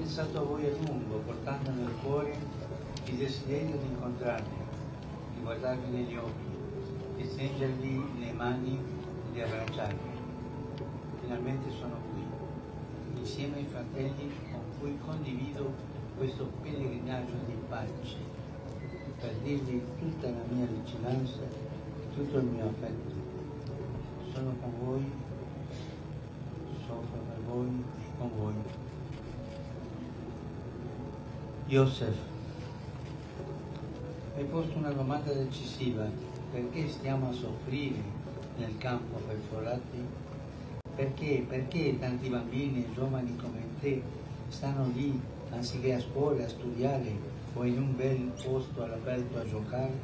pensato a voi a lungo, portando nel cuore il desiderio di incontrarvi, di guardarvi negli occhi, di stringervi le mani e di abbracciarvi. Finalmente sono qui, insieme ai fratelli con cui condivido questo pellegrinaggio di pace, per dirvi tutta la mia vicinanza, tutto il mio affetto. Sono con voi, soffro per voi e con voi. Joseph, hai posto una domanda decisiva. Perché stiamo a soffrire nel campo perforati? Perché tanti bambini e giovani come te stanno lì anziché a scuola a studiare o in un bel posto all'aperto a giocare?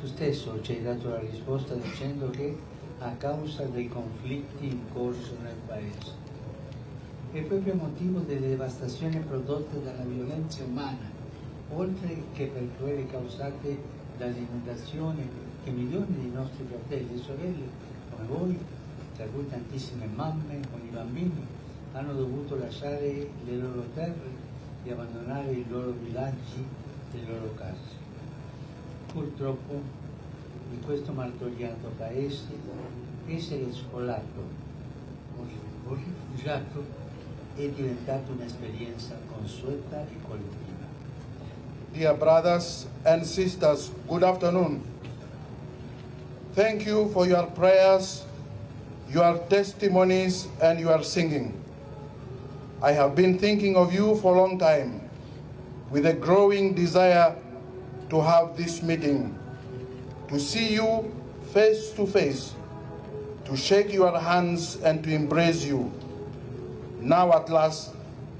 Tu stesso ci hai dato la risposta dicendo che a causa dei conflitti in corso nel paese. È proprio a motivo delle devastazioni prodotte dalla violenza umana, oltre che per quelle causate dall'inondazione, che milioni di nostri fratelli e sorelle, come voi, tra cui tantissime mamme con i bambini, hanno dovuto lasciare le loro terre e abbandonare i loro villaggi e le loro case. Purtroppo, in questo martoriato paese, essere sfollato o rifugiato è diventata un'esperienza consueta e collettiva. Dear brothers and sisters, good afternoon. Thank you for your prayers, your testimonies, and your singing. I have been thinking of you for a long time, with a growing desire to have this meeting, to see you face to face, to shake your hands and to embrace you. Now at last,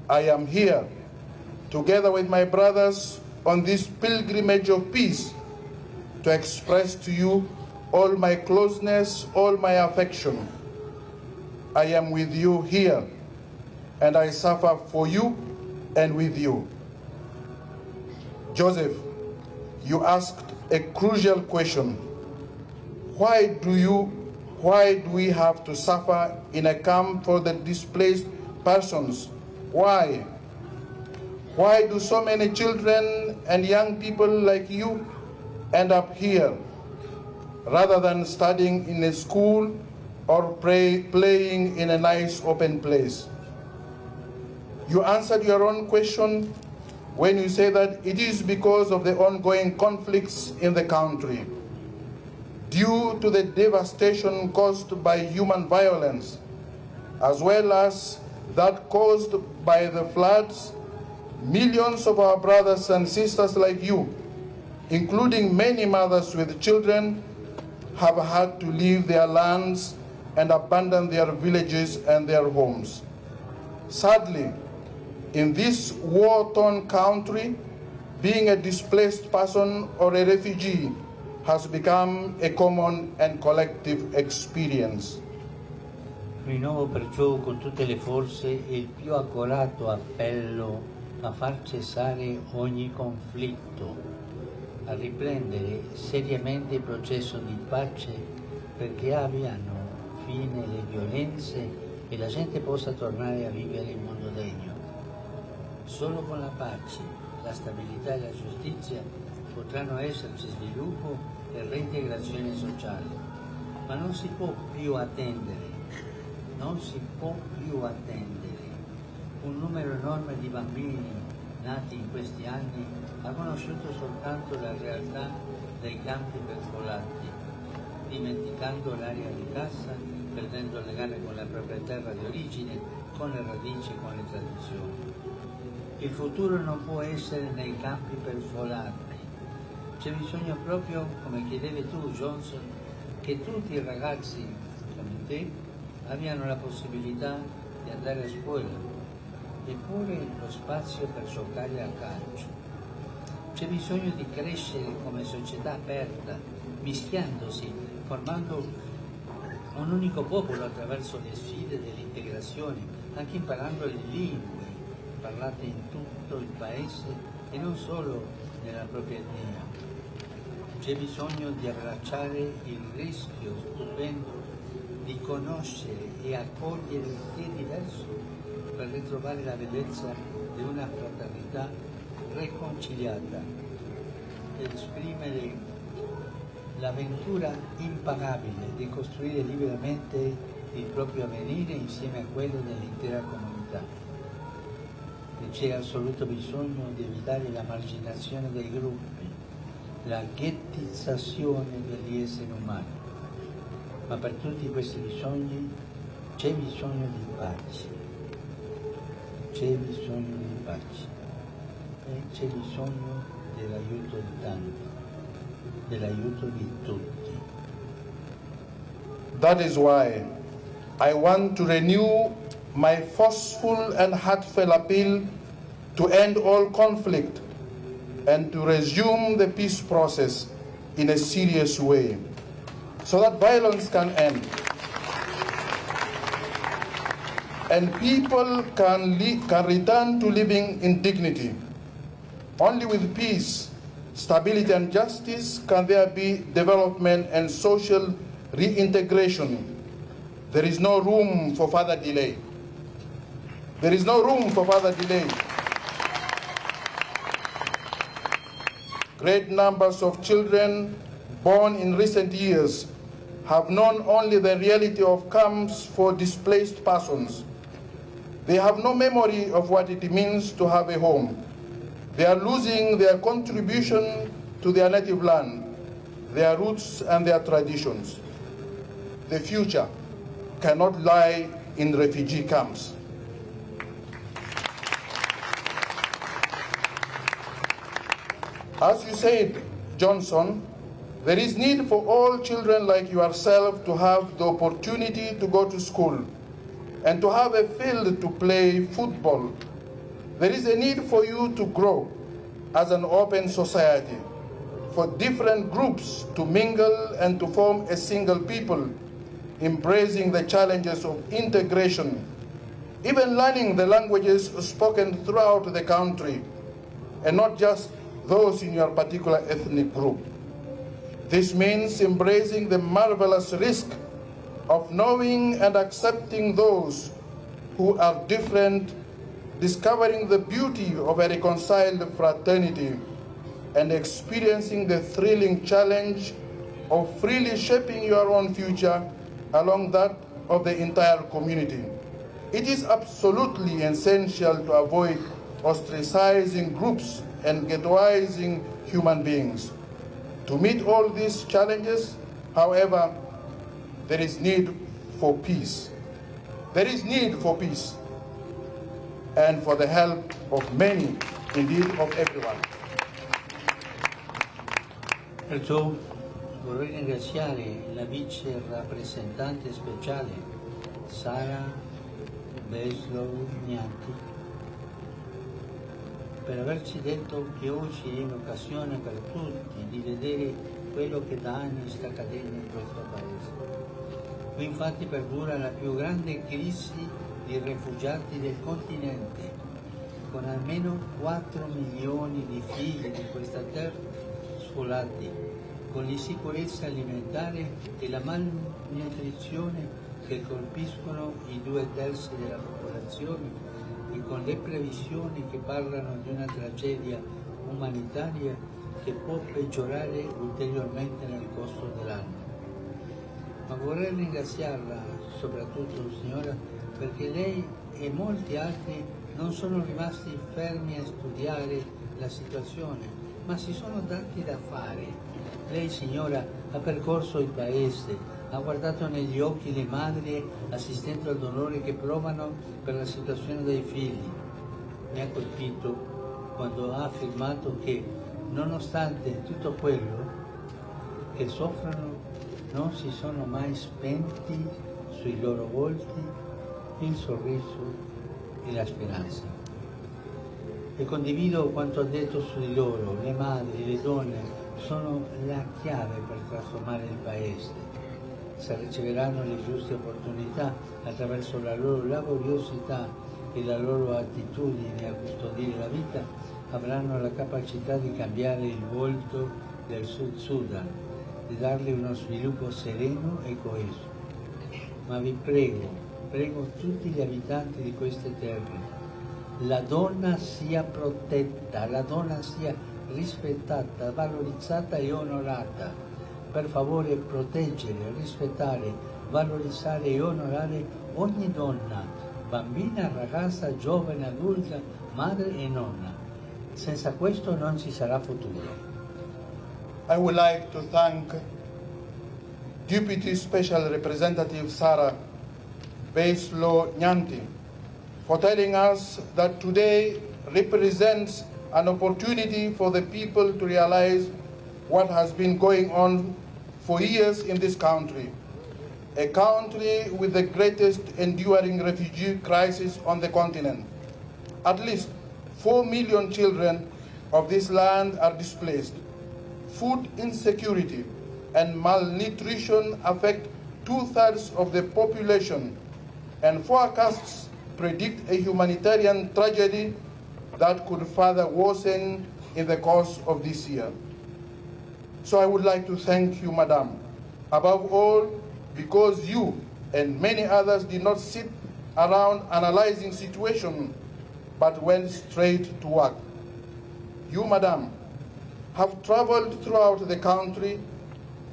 I am here, together with my brothers, on this pilgrimage of peace, to express to you all my closeness, all my affection. I am with you here, and I suffer for you and with you. Joseph, you asked a crucial question. Why do we have to suffer in a camp for the displaced persons? Why? Why do so many children and young people like you end up here, rather than studying in a school or playing in a nice open place? You answered your own question when you say that it is because of the ongoing conflicts in the country, due to the devastation caused by human violence, as well as that caused by the floods. Millions of our brothers and sisters like you, including many mothers with children, have had to leave their lands and abandon their villages and their homes. Sadly, in this war-torn country, being a displaced person or a refugee has become a common and collective experience. Rinnovo perciò con tutte le forze il più accorato appello a far cessare ogni conflitto, a riprendere seriamente il processo di pace perché abbiano fine le violenze e la gente possa tornare a vivere in modo degno. Solo con la pace, la stabilità e la giustizia potranno esserci sviluppo e reintegrazione sociale. Ma non si può più attendere. Un numero enorme di bambini nati in questi anni ha conosciuto soltanto la realtà dei campi perforati, dimenticando l'aria di casa, perdendo il legame con la propria terra di origine, con le radici e con le tradizioni. Il futuro non può essere nei campi perforati. C'è bisogno proprio, come chiedevi tu, Johnson, che tutti i ragazzi come te abbiano la possibilità di andare a scuola, eppure lo spazio per giocare a calcio. C'è bisogno di crescere come società aperta, mischiandosi, formando un unico popolo attraverso le sfide dell'integrazione, anche imparando le lingue parlate in tutto il paese e non solo nella propria etnia. C'è bisogno di abbracciare il rischio stupendo di conoscere e accogliere chi è diverso, per ritrovare la bellezza di una fraternità riconciliata ed esprimere l'avventura impagabile di costruire liberamente il proprio avvenire insieme a quello dell'intera comunità. E c'è assoluto bisogno di evitare la marginazione dei gruppi, la ghettizzazione degli esseri umani. Ma per tutti questi bisogni c'è bisogno di pace, c'è bisogno di pace e c'è bisogno dell'aiuto di tanti, dell'aiuto di tutti. That is why I want to renew my forceful and heartfelt appeal to end all conflict and to resume the peace process in a serious way, so that violence can end and people can return to living in dignity. Only with peace, stability and justice can there be development and social reintegration. There is no room for further delay. There is no room for further delay. Great numbers of children born in recent years have known only the reality of camps for displaced persons. They have no memory of what it means to have a home. They are losing their contribution to their native land, their roots and their traditions. The future cannot lie in refugee camps. As you said, Johnson, there is need for all children like yourself to have the opportunity to go to school and to have a field to play football. There is a need for you to grow as an open society, for different groups to mingle and to form a single people, embracing the challenges of integration, even learning the languages spoken throughout the country, and not just those in your particular ethnic group. This means embracing the marvelous risk of knowing and accepting those who are different, discovering the beauty of a reconciled fraternity, and experiencing the thrilling challenge of freely shaping your own future along that of the entire community. It is absolutely essential to avoid ostracizing groups and ghettoizing human beings. To meet all these challenges, however, there is need for peace. There is need for peace and for the help of many, indeed of everyone. Perciò vorrei ringraziare la vice rappresentante speciale Sara Beslow-Gnanti per averci detto che oggi è un'occasione per tutti di vedere quello che da anni sta accadendo in questo paese. Qui infatti perdura la più grande crisi di rifugiati del continente, con almeno 4 milioni di figli di questa terra sfolati, con l'insicurezza alimentare e la malnutrizione che colpiscono i 2/3 della popolazione e con le previsioni che parlano di una tragedia umanitaria che può peggiorare ulteriormente nel corso dell'anno. Ma vorrei ringraziarla soprattutto, signora, perché lei e molti altri non sono rimasti fermi a studiare la situazione, ma si sono dati da fare. Lei, signora, ha percorso il paese, ha guardato negli occhi le madri assistendo al dolore che provano per la situazione dei figli. Mi ha colpito quando ha affermato che, nonostante tutto quello che soffrono, non si sono mai spenti sui loro volti il sorriso e la speranza. E condivido quanto ha detto su di loro. Le madri, le donne sono la chiave per trasformare il paese. Se riceveranno le giuste opportunità attraverso la loro laboriosità e la loro attitudine a custodire la vita, avranno la capacità di cambiare il volto del South Sudan, di darle uno sviluppo sereno e coeso. Ma vi prego, prego tutti gli abitanti di queste terre, la donna sia protetta, la donna sia rispettata, valorizzata e onorata. Per favore proteggere, rispettare, valorizzare e onorare ogni donna, bambina, ragazza, giovane, adulta, madre e nonna. Senza questo non ci sarà futuro. I would like to thank Deputy Special Representative Sarah Baislo Nyanti for telling us that today represents an opportunity for the people to realize what has been going on for years in this country, a country with the greatest enduring refugee crisis on the continent. At least 4 million children of this land are displaced. Food insecurity and malnutrition affect 2/3 of the population, and forecasts predict a humanitarian tragedy that could further worsen in the course of this year. So I would like to thank you, Madam, above all because you and many others did not sit around analyzing situation, but went straight to work. You, Madam, have traveled throughout the country.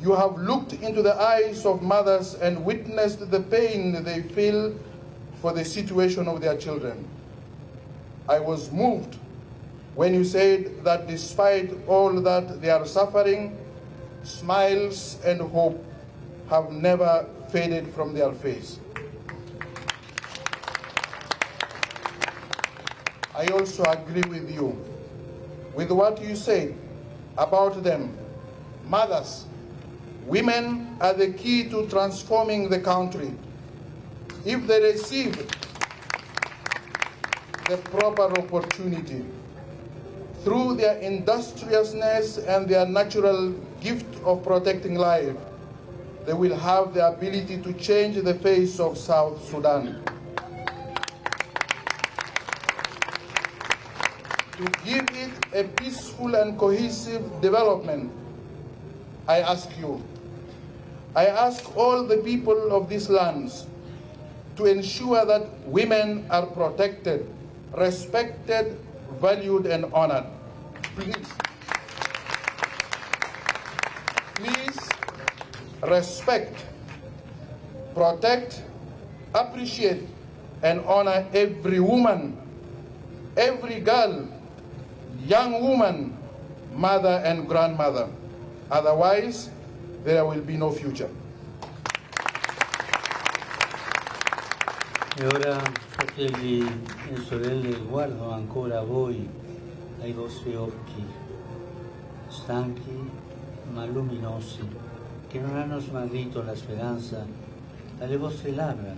You have looked into the eyes of mothers and witnessed the pain they feel for the situation of their children. I was moved when you said that despite all that they are suffering, smiles and hope have never faded from their face. I also agree with you, with what you said about them. Mothers, women are the key to transforming the country. If they receive the proper opportunity, through their industriousness and their natural gift of protecting life, they will have the ability to change the face of South Sudan. To give it a peaceful and cohesive development, I ask you, I ask all the people of these lands to ensure that women are protected, respected, valued, and honored. Please respect, protect, appreciate, and honor every woman, every girl, young woman, mother and grandmother. Otherwise, there will be no future. E ora, fratelli e sorelle, guardo ancora a voi, ai vostri occhi, stanchi ma luminosi, che non hanno smarrito la speranza, alle vostre labbra,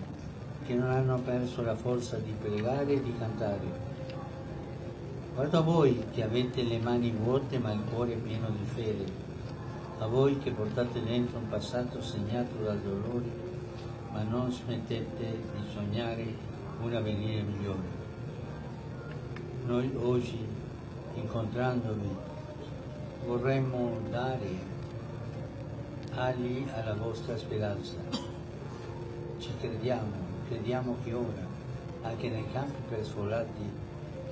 che non hanno perso la forza di pregare e di cantare. Guardo a voi che avete le mani vuote ma il cuore pieno di fede, a voi che portate dentro un passato segnato dal dolore, ma non smettete di sognare un avvenire migliore. Noi oggi, incontrandovi, vorremmo dare ali alla vostra speranza. Ci crediamo che ora, anche nei campi per sfollati,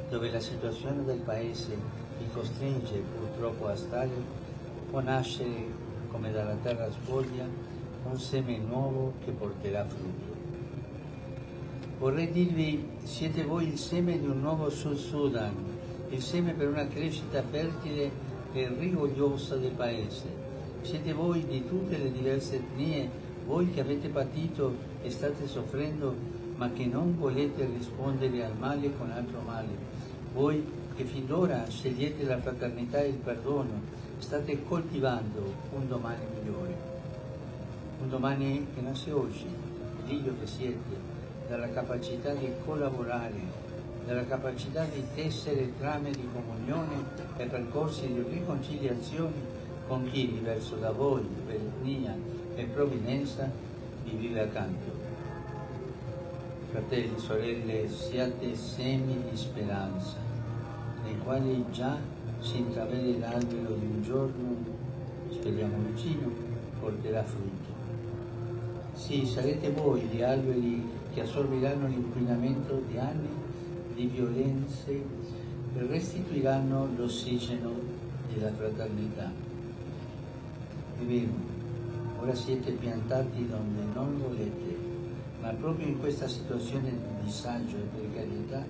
dove la situazione del Paese vi costringe purtroppo a stare, può nascere, come dalla terra spoglia, un seme nuovo che porterà frutto. Vorrei dirvi, siete voi il seme di un nuovo South Sudan, il seme per una crescita fertile e rigogliosa del Paese. Siete voi di tutte le diverse etnie, voi che avete patito e state soffrendo, ma che non volete rispondere al male con altro male. Voi che fin d'ora scegliete la fraternità e il perdono, state coltivando un domani migliore. Un domani che nasce oggi, figlio che siete, dalla capacità di collaborare, dalla capacità di tessere trame di comunione e percorsi di riconciliazione con chi, diverso da voi, per etnia e provenienza, vi vive accanto. Fratelli, sorelle, siate semi di speranza, nei quali già si intravede l'albero di un giorno, speriamo vicino, porterà frutto. Sì, sarete voi gli alberi che assorbiranno l'inquinamento di anni di violenze e restituiranno l'ossigeno della fraternità. È vero, ora siete piantati donde non volete, ma proprio in questa situazione di disagio e precarietà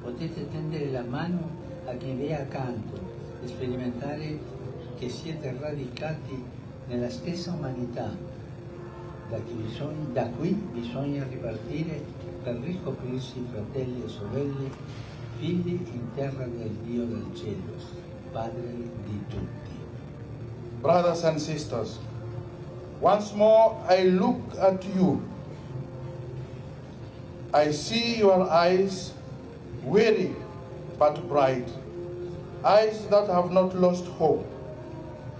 potete tendere la mano a chi vi è accanto e sperimentare che siete radicati nella stessa umanità, da cui bisogna ripartire per riscoprirsi fratelli e sorelle, figli in terra del Dio del cielo, Padre di tutti. Brothers and sisters, once more I look at you. I see your eyes, weary but bright, eyes that have not lost hope.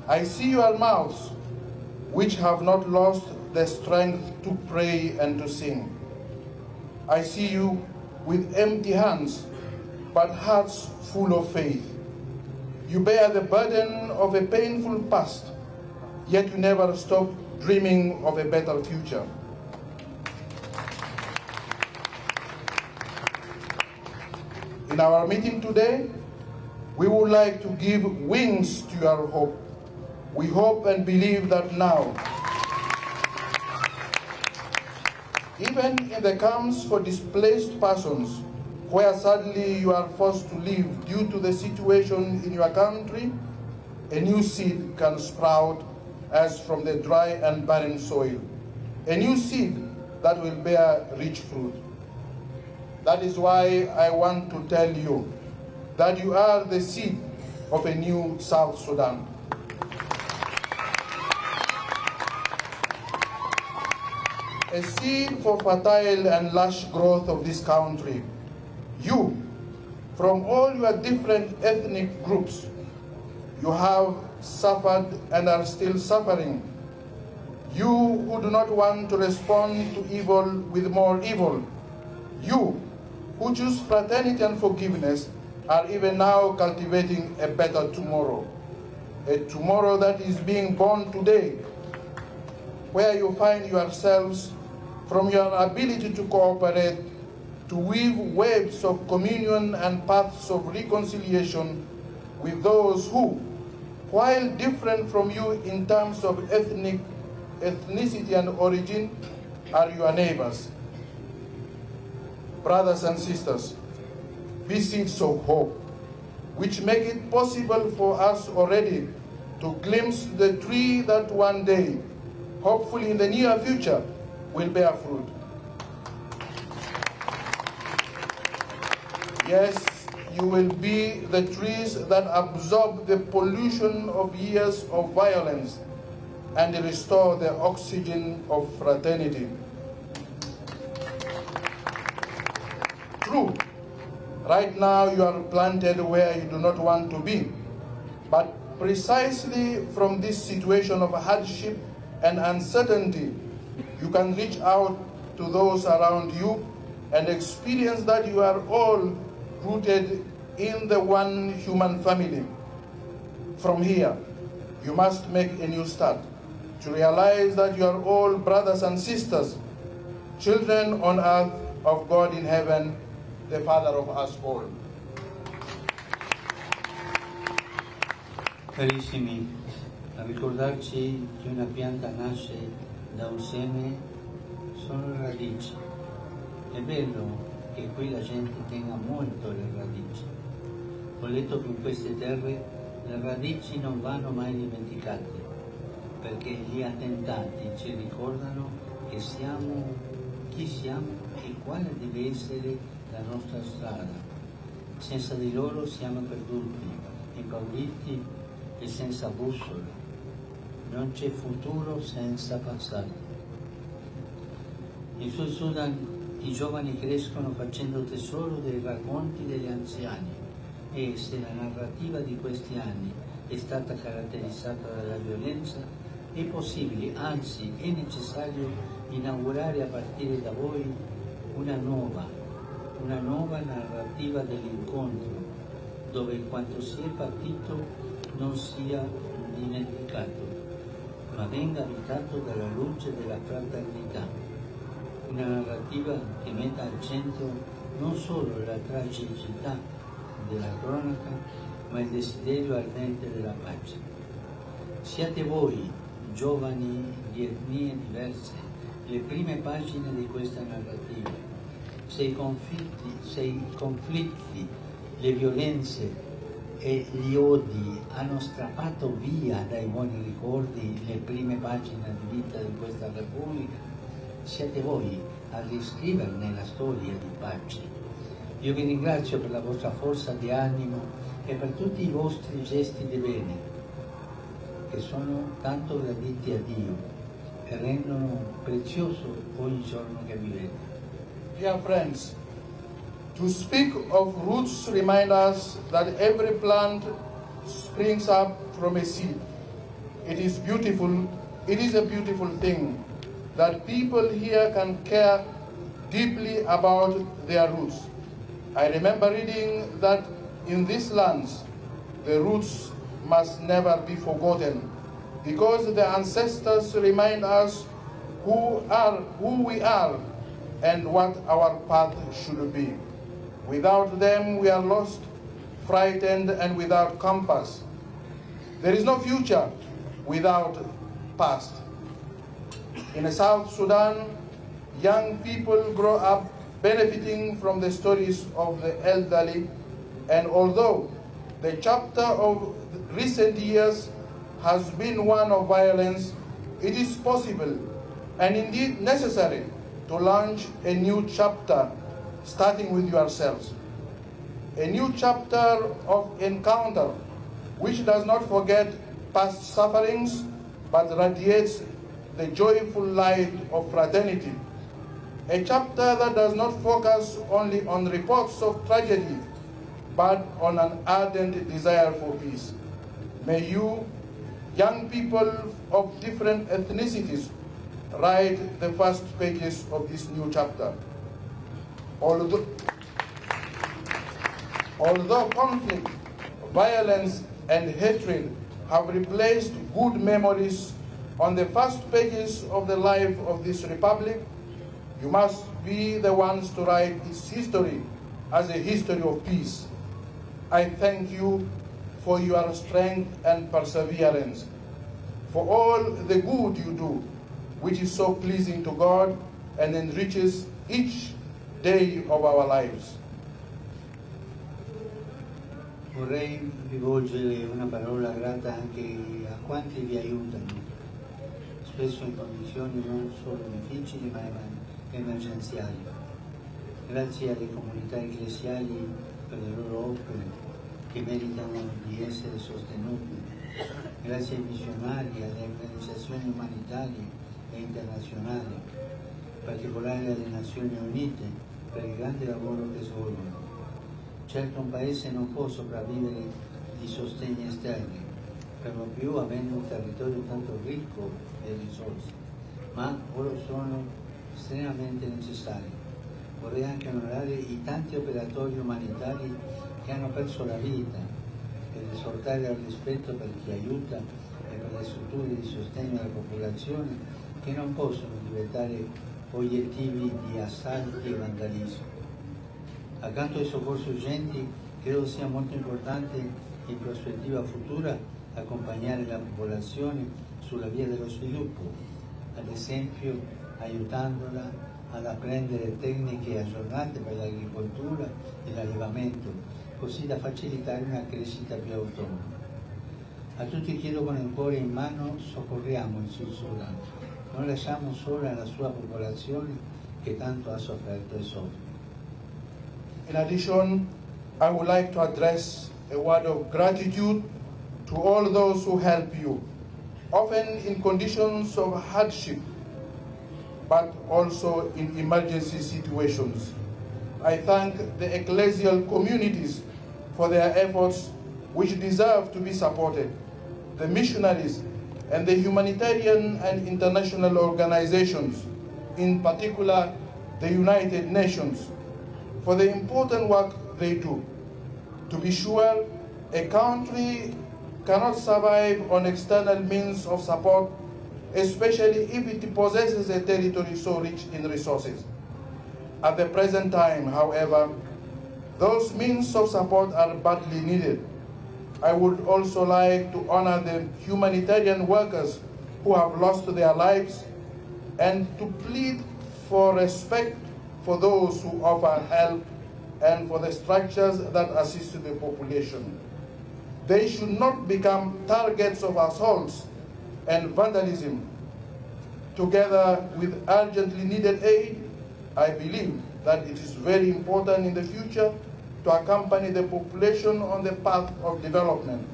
I see your mouths, which have not lost the strength to pray and to sing. I see you with empty hands, but hearts full of faith. You bear the burden of a painful past, yet you never stop dreaming of a better future. In our meeting today, we would like to give wings to your hope. We hope and believe that now, even in the camps for displaced persons, where sadly you are forced to live due to the situation in your country, a new seed can sprout as from the dry and barren soil, a new seed that will bear rich fruit. That is why I want to tell you that you are the seed of a new South Sudan. A seed for fertile and lush growth of this country. You, from all your different ethnic groups, you have suffered and are still suffering. You who do not want to respond to evil with more evil. You who choose fraternity and forgiveness are even now cultivating a better tomorrow. A tomorrow that is being born today, where you find yourselves from your ability to cooperate, to weave webs of communion and paths of reconciliation with those who, while different from you in terms of ethnicity and origin, are your neighbors. Brothers and sisters, be seeds of hope, which make it possible for us already to glimpse the tree that one day, hopefully in the near future, will bear fruit. Yes, you will be the trees that absorb the pollution of years of violence and restore the oxygen of fraternity. True, right now you are planted where you do not want to be, but precisely from this situation of hardship and uncertainty, you can reach out to those around you and experience that you are all rooted in the one human family. From here, you must make a new start to realize that you are all brothers and sisters, children on earth of God in heaven, the Father of us all. Carissimi, a ricordarci che una pianta nasce da un seme sono le radici. È bello che qui la gente tenga molto le radici. Ho letto che in queste terre le radici non vanno mai dimenticate, perché gli attentati ci ricordano che chi siamo e quale deve essere la nostra strada. Senza di loro siamo perduti, impauriti e senza bussola. Non c'è futuro senza passato. In South Sudan i giovani crescono facendo tesoro dei racconti degli anziani e se la narrativa di questi anni è stata caratterizzata dalla violenza, è possibile, anzi è necessario inaugurare a partire da voi una nuova narrativa dell'incontro, dove quanto si è patito non sia dimenticato, ma venga abitato dalla luce della fraternità. una narrativa che metta al centro non solo la tragicità della cronaca, ma il desiderio ardente della pace. Siate voi, giovani di etnie diverse, le prime pagine di questa narrativa. Se i conflitti, le violenze e gli odi hanno strappato via dai buoni ricordi le prime pagine di vita di questa Repubblica, siate voi a riscriverne la storia di pace. Io vi ringrazio per la vostra forza di animo e per tutti i vostri gesti di bene, che sono tanto graditi a Dio e rendono prezioso ogni giorno che vivete. Dear friends, to speak of roots reminds us that every plant springs up from a seed. It is beautiful, it is a beautiful thing that people here can care deeply about their roots. I remember reading that in these lands, the roots must never be forgotten because the ancestors remind us who we are and what our path should be. Without them, we are lost, frightened, and without compass. There is no future without past. In South Sudan, young people grow up benefiting from the stories of the elderly, and although the chapter of recent years has been one of violence, it is possible and indeed necessary to launch a new chapter, starting with yourselves. A new chapter of encounter, which does not forget past sufferings, but radiates the joyful light of fraternity. A chapter that does not focus only on reports of tragedy, but on an ardent desire for peace. May you, young people of different ethnicities, write the first pages of this new chapter. Although conflict, violence, and hatred have replaced good memories on the first pages of the life of this republic, you must be the ones to write its history as a history of peace. I thank you for your strength and perseverance, for all the good you do, which is so pleasing to God and enriches each day of our lives. Vorrei rivolgere una parola grata anche a quanti vi aiutano, spesso in condizioni non solo difficili ma emergenziali. Grazie alle comunità ecclesiali per le loro opere che meritano di essere sostenute. Grazie ai missionari, alle organizzazioni umanitarie e internazionali, in particolare alle Nazioni Unite, per il grande lavoro che svolgono. Certo un paese non può sopravvivere di sostegni esterni, per lo più avendo un territorio tanto ricco di risorse, ma loro sono estremamente necessari. Vorrei anche onorare i tanti operatori umanitari che hanno perso la vita ed esortare al rispetto per chi aiuta e per le strutture di sostegno alla popolazione che non possono diventare obiettivi di assalti e vandalismo. Accanto ai soccorsi urgenti, credo sia molto importante in prospettiva futura accompagnare la popolazione sulla via dello sviluppo, ad esempio aiutandola ad apprendere tecniche aggiornate per l'agricoltura e l'allevamento, così da facilitare una crescita più autonoma. A tutti chiedo con il cuore in mano, soccorriamo il Sud Sudan, non lasciamo sola la sua popolazione che tanto ha sofferto e soffre. In addition, I would like to address a word of gratitude to all those who help you, often in conditions of hardship, but also in emergency situations. I thank the ecclesial communities for their efforts, which deserve to be supported, the missionaries, and the humanitarian and international organizations, in particular the United Nations, for the important work they do. To be sure, a country cannot survive on external means of support, especially if it possesses a territory so rich in resources. At the present time, however, those means of support are badly needed. I would also like to honor the humanitarian workers who have lost their lives and to plead for respect for those who offer help and for the structures that assist the population. They should not become targets of assaults and vandalism. Together with urgently needed aid, I believe that it is very important in the future to accompany the population on the path of development.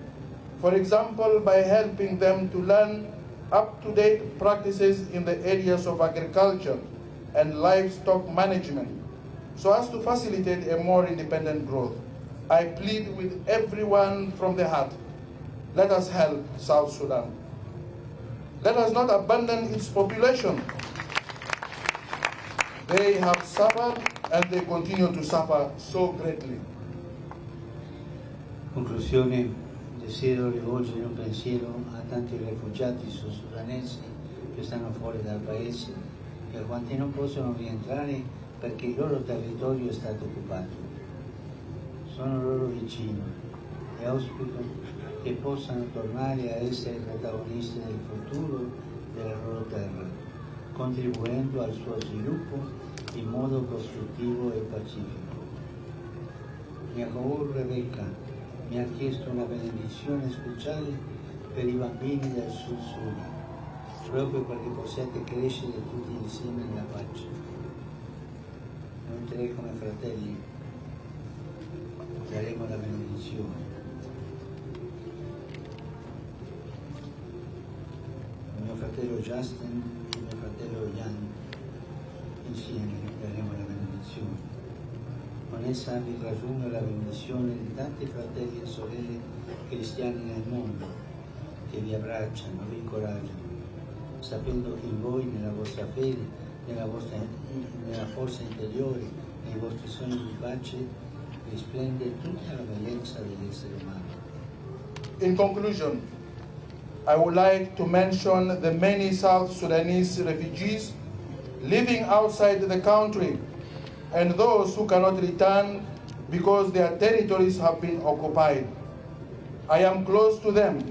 For example, by helping them to learn up-to-date practices in the areas of agriculture and livestock management, so as to facilitate a more independent growth. I plead with everyone from the heart, let us help South Sudan. Let us not abandon its population. They have suffered and they continue to suffer so greatly. Conclusione, desidero rivolgere un pensiero a tanti rifugiati sudsudanesi che stanno fuori dal paese e a quanti non possono rientrare perché il loro territorio è stato occupato. Sono loro vicino e auspico che possano tornare a essere protagonisti del futuro della loro terra, contribuendo al suo sviluppo in modo costruttivo e pacifico. Mia cour Rebecca mi ha chiesto una benedizione speciale per i bambini del Sud Sudan, proprio perché possiate crescere tutti insieme nella pace. Noi tre come fratelli daremo la benedizione. Mio fratello Justin e mio fratello Jan insieme daremo la benedizione. Con essa vi trasfumo la benedizione di tanti fratelli e sorelle cristiani nel mondo che vi abbracciano, vi incoraggiano, sapendo che in voi, nella vostra fede, nella forza interiore, nei vostri sogni di pace, risplende tutta la bellezza dell'essere umano. In conclusion, I would like to mention the many South Sudanese refugees living outside the country and those who cannot return because their territories have been occupied. I am close to them,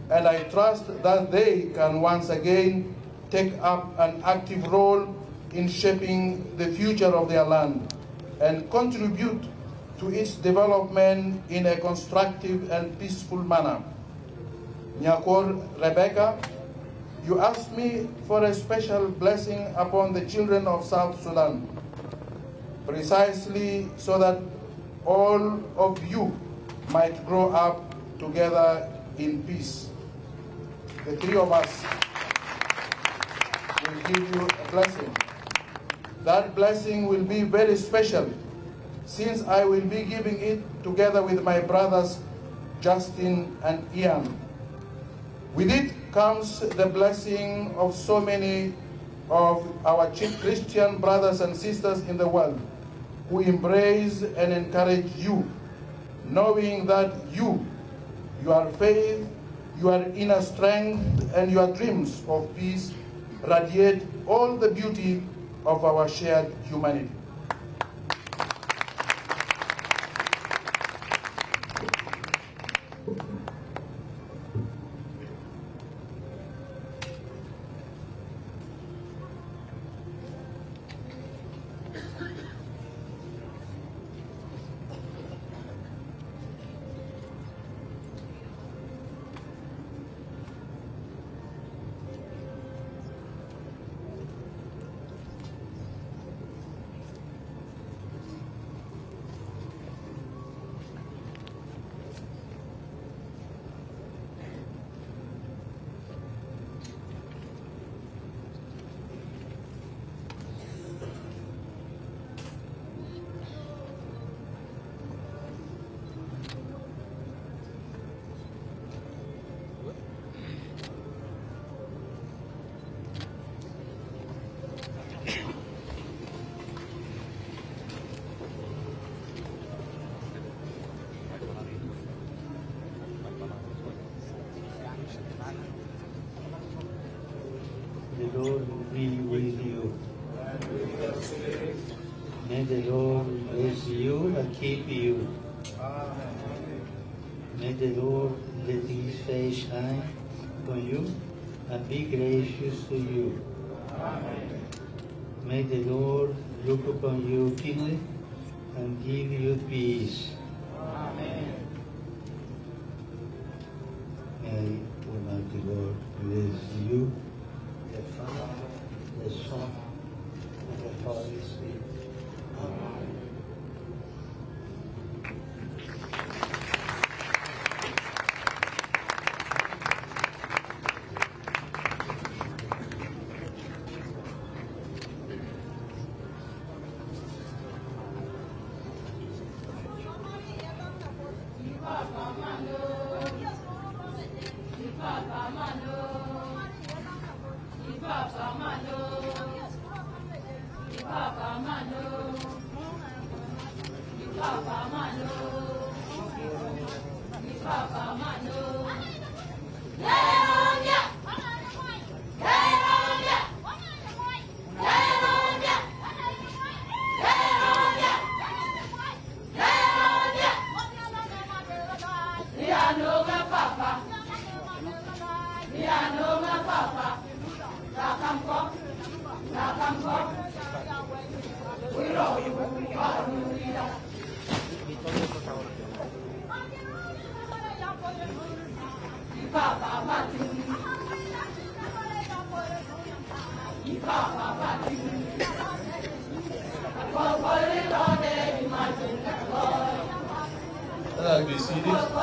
and I trust that they can once again take up an active role in shaping the future of their land and contribute to its development in a constructive and peaceful manner. Nyakor Rebecca, you asked me for a special blessing upon the children of South Sudan, precisely so that all of you might grow up together in peace. The three of us will give you a blessing. That blessing will be very special, since I will be giving it together with my brothers Justin and Ian. With it comes the blessing of so many of our Christian brothers and sisters in the world who embrace and encourage you, knowing that you, your faith, your inner strength, and your dreams of peace radiate all the beauty of our shared humanity. the Lord bless you and keep you. May the Lord let his face shine upon you and be gracious to you. May the Lord look upon you kindly and give you peace. May Almighty Lord bless you, the Father, the Son, and the Holy Spirit. Amen. Be seated.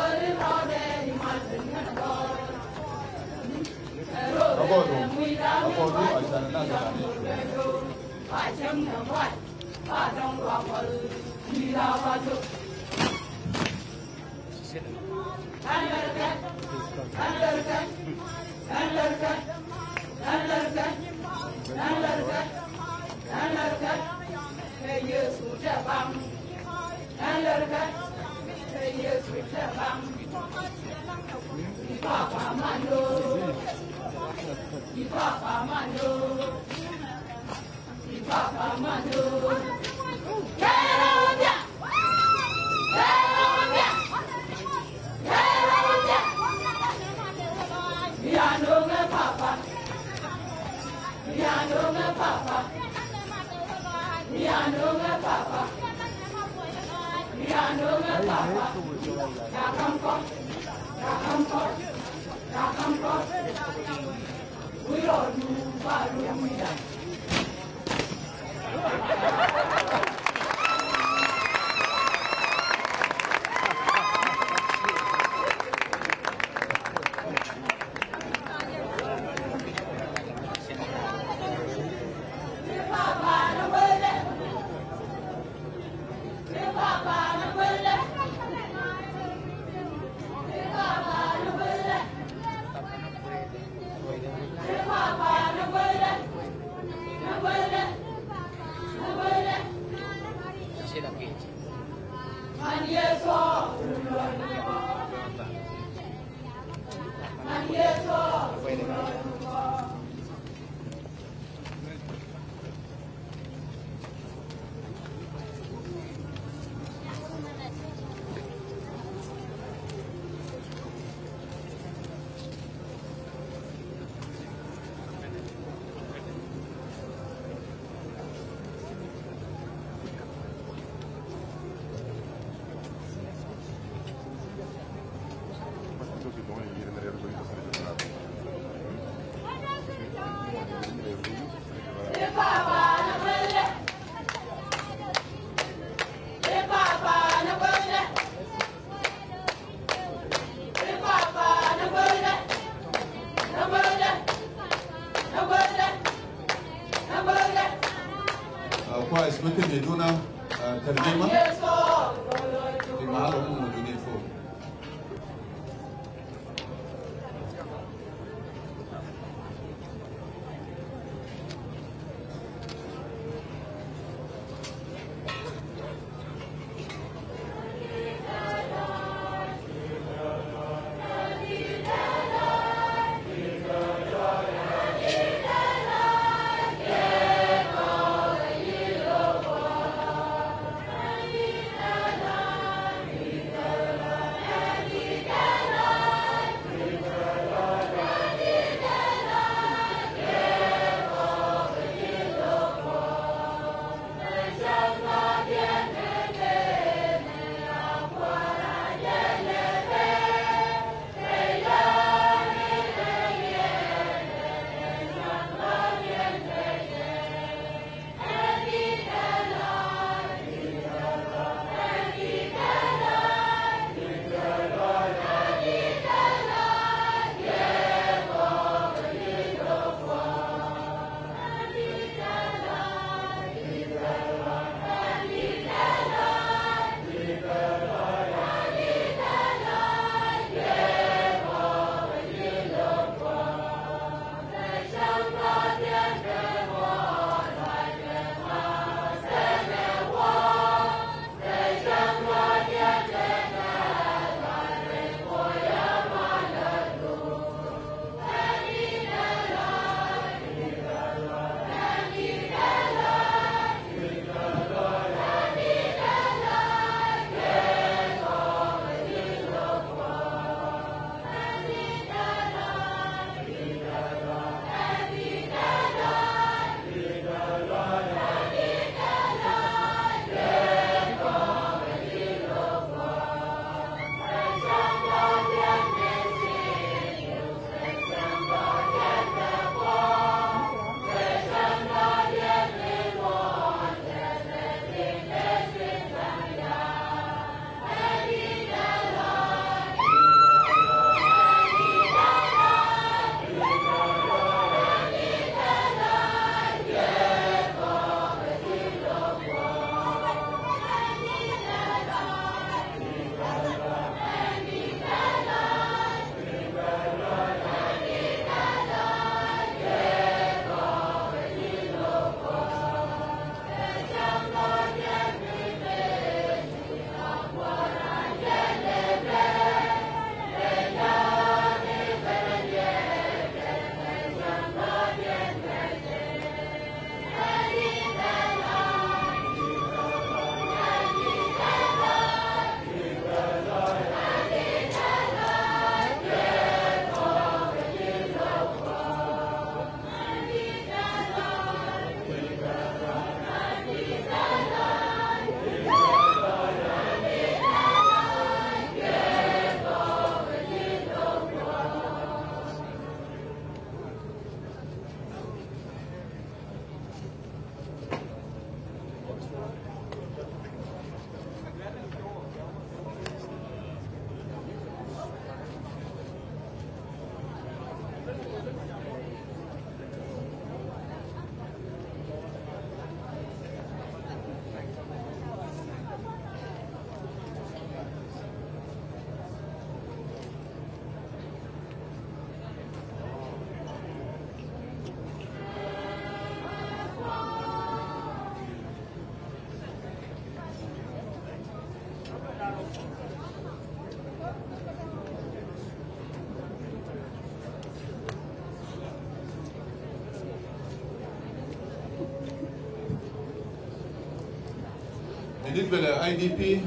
بالنسبة للاي دي بي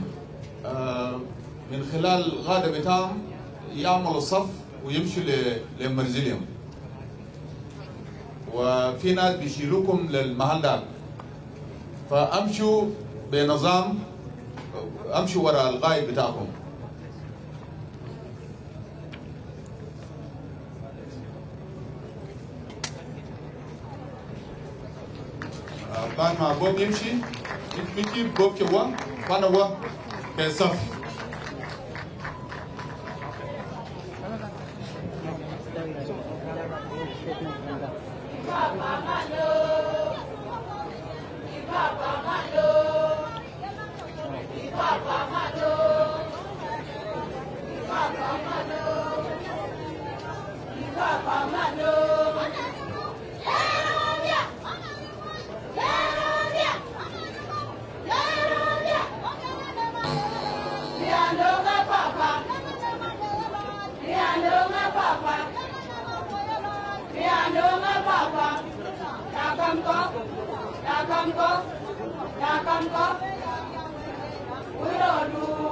من خلال الغادة بتاعهم يعملوا صف ويمشوا لمنزلهم، وفي ناس بيشيلوكم للمحل ده، فامشوا بنظام، امشوا وراء القائد بتاعكم. بعد ما بوب يمشي بوب كوا وانا هو كصف. Ya come go, we don't do.